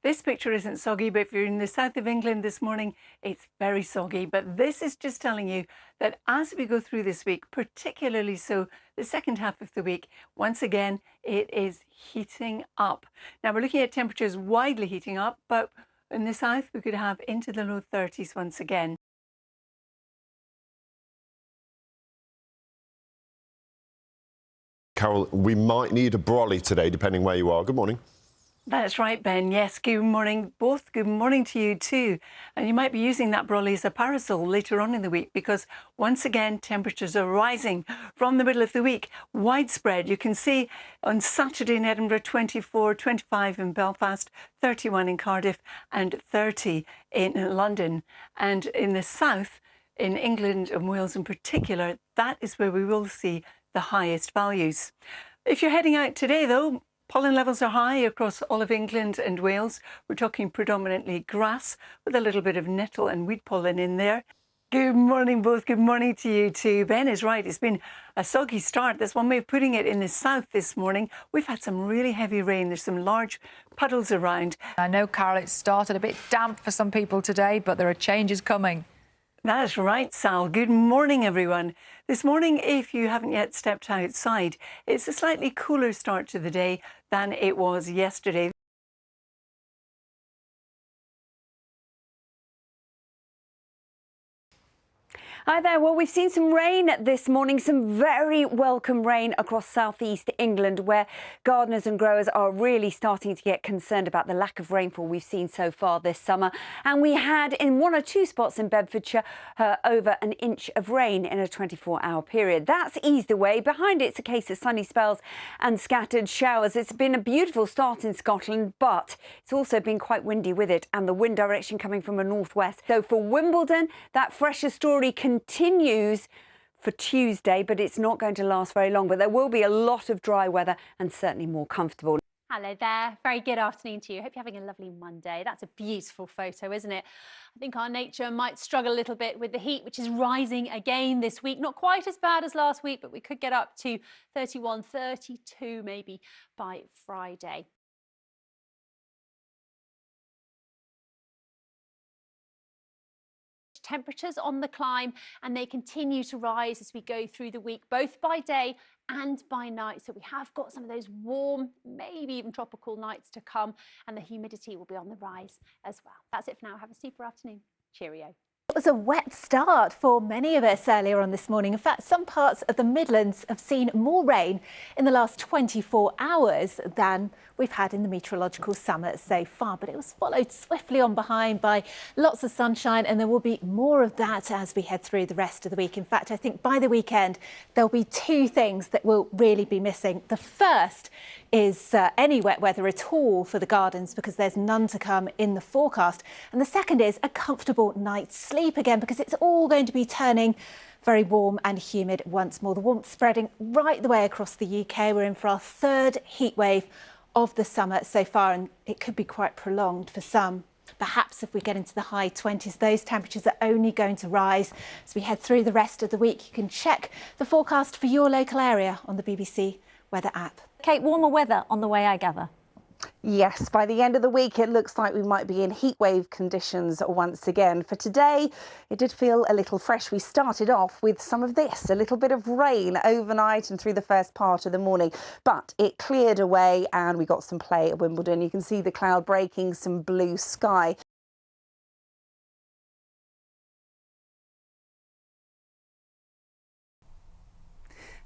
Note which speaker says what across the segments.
Speaker 1: This picture isn't soggy, but if you're in the south of England this morning, it's very soggy. But this is just telling you that as we go through this week, particularly so the second half of the week, once again, it is heating up. Now we're looking at temperatures widely heating up, but in the south, we could have into the low 30s once again.
Speaker 2: Carol, we might need a brolly today, depending where you are. Good morning.
Speaker 1: That's right, Ben. Yes, good morning. Both good morning to you too. And you might be using that brolly as a parasol later on in the week because once again, temperatures are rising from the middle of the week. Widespread. You can see on Saturday in Edinburgh, 24, 25 in Belfast, 31 in Cardiff and 30 in London. And in the south, in England and Wales in particular, that is where we will see the highest values. If you're heading out today though, pollen levels are high across all of England and Wales. We're talking predominantly grass with a little bit of nettle and wheat pollen in there. Good morning both, good morning to you too. Ben is right, it's been a soggy start. That's one way of putting it in the south this morning. We've had some really heavy rain. There's some large puddles around.
Speaker 3: I know, Carol, it started a bit damp for some people today, but there are changes coming.
Speaker 1: That's right, Sal. Good morning, everyone. This morning, if you haven't yet stepped outside, it's a slightly cooler start to the day than it was yesterday.
Speaker 4: Hi there. Well, we've seen some rain this morning, some very welcome rain across southeast England, where gardeners and growers are really starting to get concerned about the lack of rainfall we've seen so far this summer. And we had in one or two spots in Bedfordshire over an inch of rain in a 24-hour period. That's eased away. Behind it's a case of sunny spells and scattered showers. It's been a beautiful start in Scotland, but it's also been quite windy with it, and the wind direction coming from a northwest. So for Wimbledon, that fresher story continues for Tuesday, but it's not going to last very long. But there will be a lot of dry weather and certainly more comfortable.
Speaker 5: Hello there. Very good afternoon to you. Hope you're having a lovely Monday. That's a beautiful photo, isn't it? I think our nature might struggle a little bit with the heat, which is rising again this week. Not quite as bad as last week, but we could get up to 31, 32 maybe by Friday. Temperatures on the climb, and they continue to rise as we go through the week, both by day and by night. So we have got some of those warm, maybe even tropical nights to come, and the humidity will be on the rise as well. That's it for now. Have a super afternoon. Cheerio.
Speaker 6: It was a wet start for many of us earlier on this morning. In fact, some parts of the Midlands have seen more rain in the last 24 hours than we've had in the meteorological summer so far. But it was followed swiftly on behind by lots of sunshine, and there will be more of that as we head through the rest of the week. In fact, I think by the weekend, there'll be two things that will really be missing. The first is any wet weather at all for the gardens, because there's none to come in the forecast. And the second is a comfortable night's sleep again, because it's all going to be turning very warm and humid once more. The warmth spreading right the way across the UK. We're in for our third heat wave of the summer so far, and it could be quite prolonged for some. Perhaps if we get into the high 20s, those temperatures are only going to rise as we head through the rest of the week. You can check the forecast for your local area on the BBC Weather app.
Speaker 7: Kate, warmer weather on the way, I gather.
Speaker 8: Yes, by the end of the week, it looks like we might be in heatwave conditions once again. For today, it did feel a little fresh. We started off with some of this, a little bit of rain overnight and through the first part of the morning, but it cleared away and we got some play at Wimbledon. You can see the cloud breaking, some blue sky.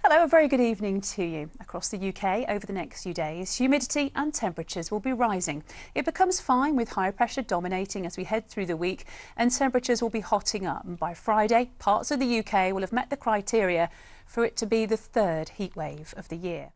Speaker 9: Hello, a very good evening to you. Across the UK over the next few days, humidity and temperatures will be rising. It becomes fine with high pressure dominating as we head through the week, and temperatures will be hotting up. And by Friday, parts of the UK will have met the criteria for it to be the third heat wave of the year.